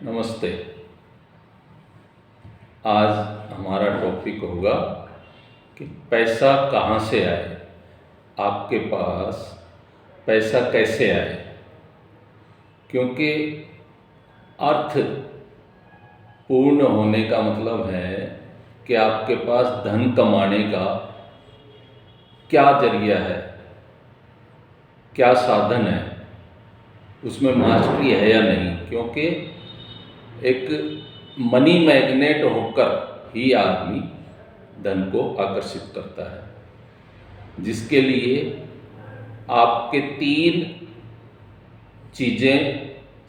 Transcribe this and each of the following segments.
नमस्ते। आज हमारा टॉपिक होगा कि पैसा कहाँ से आए, आपके पास पैसा कैसे आए। क्योंकि अर्थ पूर्ण होने का मतलब है कि आपके पास धन कमाने का क्या जरिया है, क्या साधन है, उसमें मास्टरी है या नहीं। क्योंकि एक मनी मैग्नेट होकर ही आदमी धन को आकर्षित करता है, जिसके लिए आपके 3 चीज़ें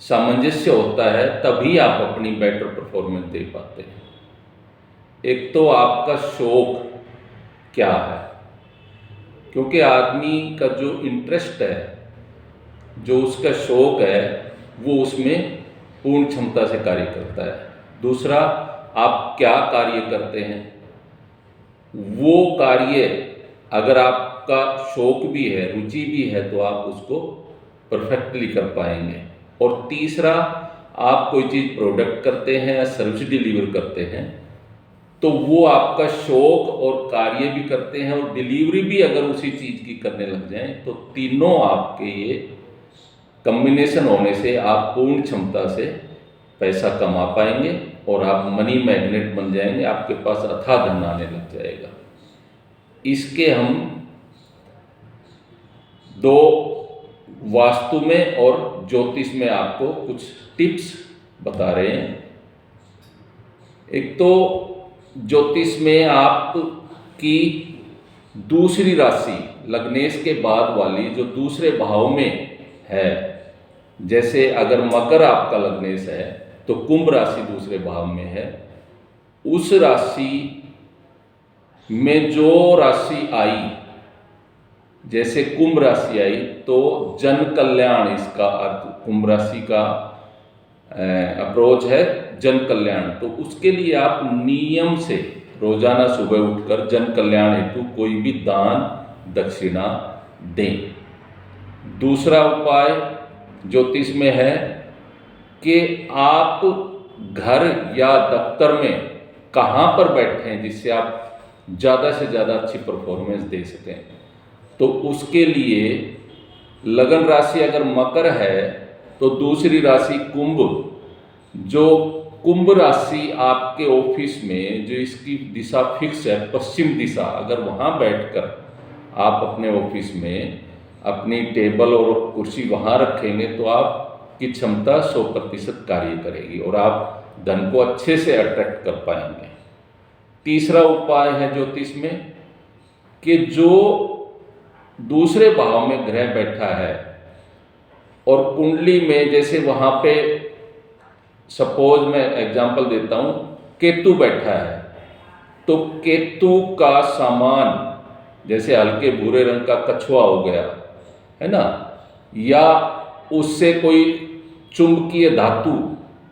सामंजस्य होता है, तभी आप अपनी बेटर परफॉर्मेंस दे पाते हैं। एक तो आपका शौक क्या है, क्योंकि आदमी का जो इंटरेस्ट है, जो उसका शौक है, वो उसमें पूर्ण क्षमता से कार्य करता है। दूसरा, आप क्या कार्य करते हैं, वो कार्य अगर आपका शौक भी है, रुचि भी है, तो आप उसको परफेक्टली कर पाएंगे। और तीसरा, आप कोई चीज़ प्रोडक्ट करते हैं या सर्विस डिलीवर करते हैं, तो वो आपका शौक और कार्य भी करते हैं और डिलीवरी भी अगर उसी चीज़ की करने लग जाएं, तो तीनों आपके ये कम्बिनेशन होने से आप पूर्ण क्षमता से पैसा कमा पाएंगे और आप मनी मैग्नेट बन जाएंगे। आपके पास अथाह धन आने लग जाएगा। इसके हम 2 वास्तु में और ज्योतिष में आपको कुछ टिप्स बता रहे हैं। एक तो ज्योतिष में आपकी दूसरी राशि लग्नेश के बाद वाली जो दूसरे भाव में है, जैसे अगर मकर आपका लग्नेश है तो कुंभ राशि दूसरे भाव में है, उस राशि में जो राशि आई, जैसे कुंभ राशि आई, तो जन कल्याण इसका अर्थ, कुंभ राशि का अप्रोच है जन कल्याण। तो उसके लिए आप नियम से रोजाना सुबह उठकर जन कल्याण हेतु कोई भी दान दक्षिणा दें। दूसरा उपाय ज्योतिष में है कि आप घर या दफ्तर में कहाँ पर बैठे हैं जिससे आप ज़्यादा से ज़्यादा अच्छी परफॉर्मेंस दे सकें। तो उसके लिए लगन राशि अगर मकर है तो दूसरी राशि कुंभ, जो कुंभ राशि आपके ऑफिस में जो इसकी दिशा फिक्स है पश्चिम दिशा, अगर वहाँ बैठकर आप अपने ऑफिस में अपनी टेबल और कुर्सी वहाँ रखेंगे तो आपकी क्षमता 100% कार्य करेगी और आप धन को अच्छे से अट्रैक्ट कर पाएंगे। तीसरा उपाय है ज्योतिष में कि जो दूसरे भाव में ग्रह बैठा है और कुंडली में, जैसे वहाँ पे सपोज मैं एग्जांपल देता हूँ, केतु बैठा है, तो केतु का सामान जैसे हल्के भूरे रंग का कछुआ हो गया है ना, या उससे कोई चुंबकीय धातु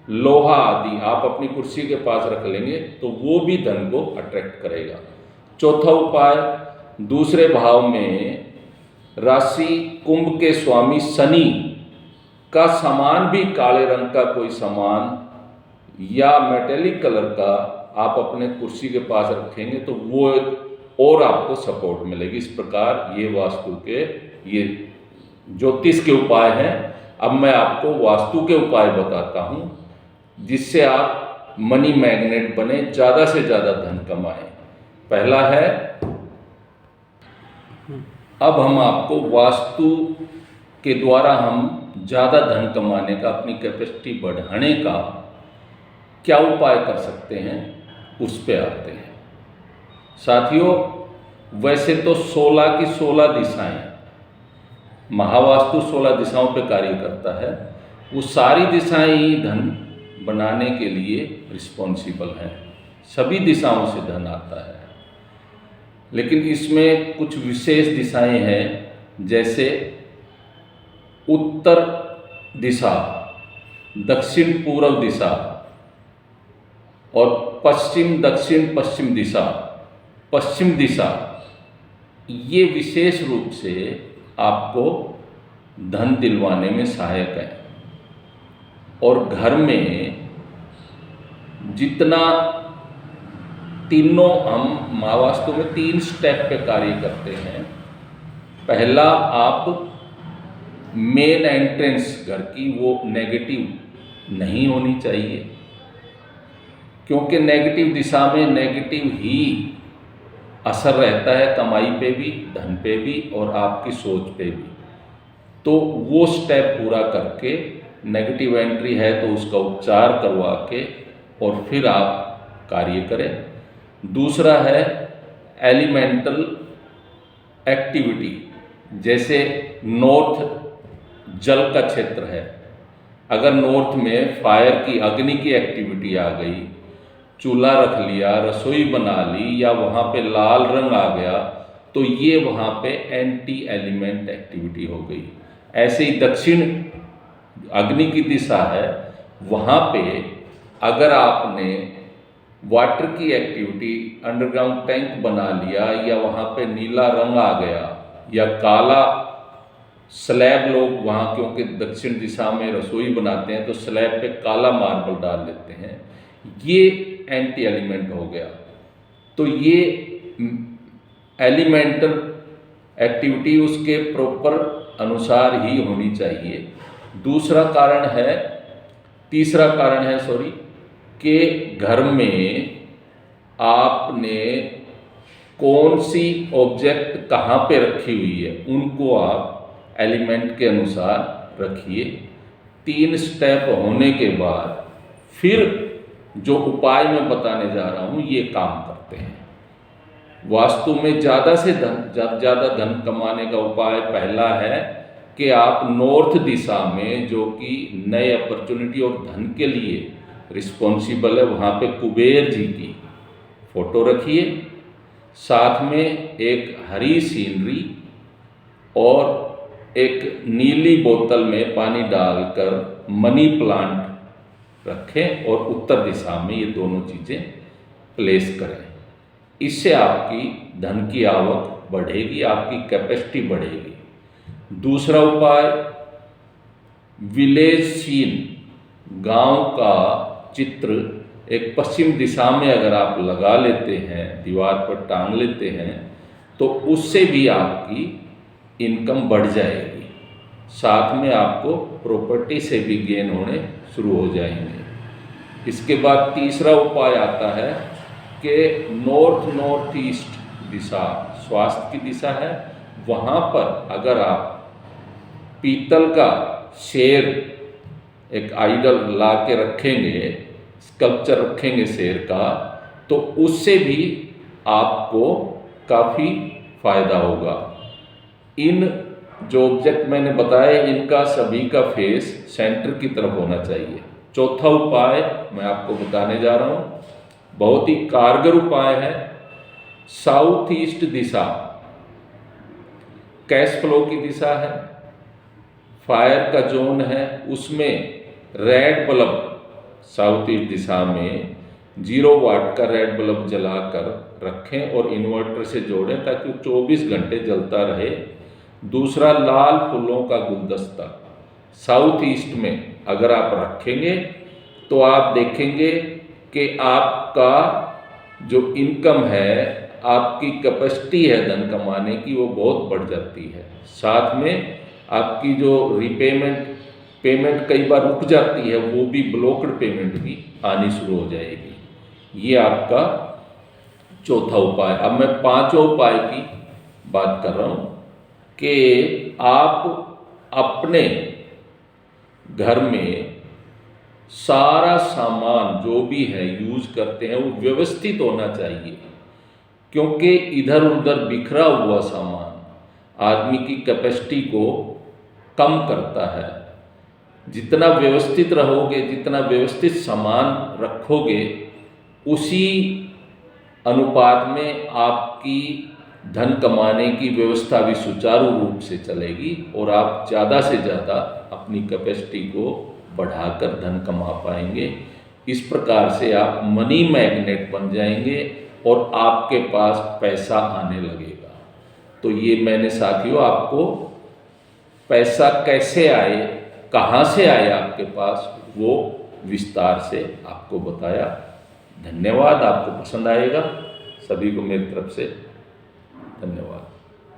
लोहा आदि आप अपनी कुर्सी के पास रख लेंगे तो वो भी धन को अट्रैक्ट करेगा। चौथा उपाय, दूसरे भाव में राशि कुंभ के स्वामी शनि का सामान भी काले रंग का कोई सामान या मेटेलिक कलर का आप अपने कुर्सी के पास रखेंगे तो वो और आपको सपोर्ट मिलेगी। इस प्रकार ये वास्तु के, ये ज्योतिष के उपाय हैं। अब मैं आपको वास्तु के उपाय बताता हूँ जिससे आप मनी मैग्नेट बने, ज़्यादा से ज़्यादा धन कमाएं। पहला है, अब हम आपको वास्तु के द्वारा हम ज़्यादा धन कमाने का, अपनी कैपेसिटी बढ़ाने का क्या उपाय कर सकते हैं, उस पे आते हैं। साथियों, वैसे तो 16 की 16 दिशाएं, महावास्तु 16 दिशाओं पे कार्य करता है, वो सारी दिशाएं ही धन बनाने के लिए रिस्पॉन्सिबल हैं। सभी दिशाओं से धन आता है, लेकिन इसमें कुछ विशेष दिशाएं हैं, जैसे उत्तर दिशा, दक्षिण पूर्व दिशा और पश्चिम दक्षिण पश्चिम दिशा, पश्चिम दिशा, ये विशेष रूप से आपको धन दिलवाने में सहायक है। और घर में जितना तीनों हम महावास्तु में 3 स्टेप पे कार्य करते हैं। पहला, आप मेन एंट्रेंस घर की वो नेगेटिव नहीं होनी चाहिए, क्योंकि नेगेटिव दिशा में नेगेटिव ही असर रहता है, कमाई पे भी, धन पे भी और आपकी सोच पे भी। तो वो स्टेप पूरा करके, नेगेटिव एंट्री है तो उसका उपचार करवा के और फिर आप कार्य करें। दूसरा है एलिमेंटल एक्टिविटी, जैसे नॉर्थ जल का क्षेत्र है, अगर नॉर्थ में फायर की, अग्नि की एक्टिविटी आ गई, चूल्हा रख लिया, रसोई बना ली या वहाँ पे लाल रंग आ गया, तो ये वहाँ पे एंटी एलिमेंट एक्टिविटी हो गई। ऐसे ही दक्षिण अग्नि की दिशा है, वहाँ पे अगर आपने वाटर की एक्टिविटी, अंडरग्राउंड टैंक बना लिया या वहाँ पे नीला रंग आ गया या काला स्लैब, लोग वहाँ क्योंकि दक्षिण दिशा में रसोई बनाते हैं तो स्लैब पे काला मार्बल डाल लेते हैं, ये एंटी एलिमेंट हो गया। तो ये एलिमेंटल एक्टिविटी उसके प्रॉपर अनुसार ही होनी चाहिए। तीसरा कारण है कि घर में आपने कौन सी ऑब्जेक्ट कहाँ पे रखी हुई है, उनको आप एलिमेंट के अनुसार रखिए। 3 स्टेप होने के बाद फिर जो उपाय मैं बताने जा रहा हूँ ये काम करते हैं। वास्तु में ज़्यादा से ज़्यादा धन कमाने का उपाय पहला है कि आप नॉर्थ दिशा में, जो कि नए अपॉर्चुनिटी और धन के लिए रिस्पॉन्सिबल है, वहाँ पे कुबेर जी की फोटो रखिए, साथ में एक हरी सीनरी और एक नीली बोतल में पानी डालकर मनी प्लांट रखें और उत्तर दिशा में ये दोनों चीज़ें प्लेस करें। इससे आपकी धन की आवक बढ़ेगी, आपकी कैपेसिटी बढ़ेगी। दूसरा उपाय, विलेज सीन, गांव का चित्र एक पश्चिम दिशा में अगर आप लगा लेते हैं, दीवार पर टांग लेते हैं, तो उससे भी आपकी इनकम बढ़ जाएगी। साथ में आपको प्रॉपर्टी से भी गेन होने शुरू हो जाएंगे। इसके बाद तीसरा उपाय आता है कि नॉर्थ ईस्ट दिशा स्वास्थ्य की दिशा है, वहाँ पर अगर आप पीतल का शेर एक आइडल ला के रखेंगे, स्कल्पचर रखेंगे शेर का, तो उससे भी आपको काफ़ी फायदा होगा। इन जो ऑब्जेक्ट मैंने बताए, इनका सभी का फेस सेंटर की तरफ होना चाहिए। चौथा उपाय मैं आपको बताने जा रहा हूँ, बहुत ही कारगर उपाय है। साउथ ईस्ट दिशा कैश फ्लो की दिशा है, फायर का जोन है, उसमें रेड बल्ब साउथ ईस्ट दिशा में 0 वाट का रेड बल्ब जलाकर रखें और इन्वर्टर से जोड़ें ताकि 24 घंटे जलता रहे। दूसरा, लाल फूलों का गुलदस्ता साउथ ईस्ट में अगर आप रखेंगे तो आप देखेंगे कि आपका जो इनकम है, आपकी कैपेसिटी है धन कमाने की, वो बहुत बढ़ जाती है। साथ में आपकी जो पेमेंट कई बार रुक जाती है, वो भी ब्लॉक्ड पेमेंट भी आनी शुरू हो जाएगी। ये आपका चौथा उपाय। अब मैं 5वें उपाय की बात कर रहा हूँ कि आप अपने घर में सारा सामान जो भी है यूज करते हैं वो व्यवस्थित होना चाहिए, क्योंकि इधर उधर बिखरा हुआ सामान आदमी की कैपेसिटी को कम करता है। जितना व्यवस्थित रहोगे, जितना व्यवस्थित सामान रखोगे, उसी अनुपात में आपकी धन कमाने की व्यवस्था भी सुचारू रूप से चलेगी और आप ज़्यादा से ज़्यादा अपनी कैपेसिटी को बढ़ाकर धन कमा पाएंगे। इस प्रकार से आप मनी मैग्नेट बन जाएंगे और आपके पास पैसा आने लगेगा। तो ये मैंने साथियों आपको पैसा कैसे आए, कहाँ से आए आपके पास, वो विस्तार से आपको बताया। धन्यवाद। आपको पसंद आएगा। सभी को मेरी तरफ से धन्यवाद।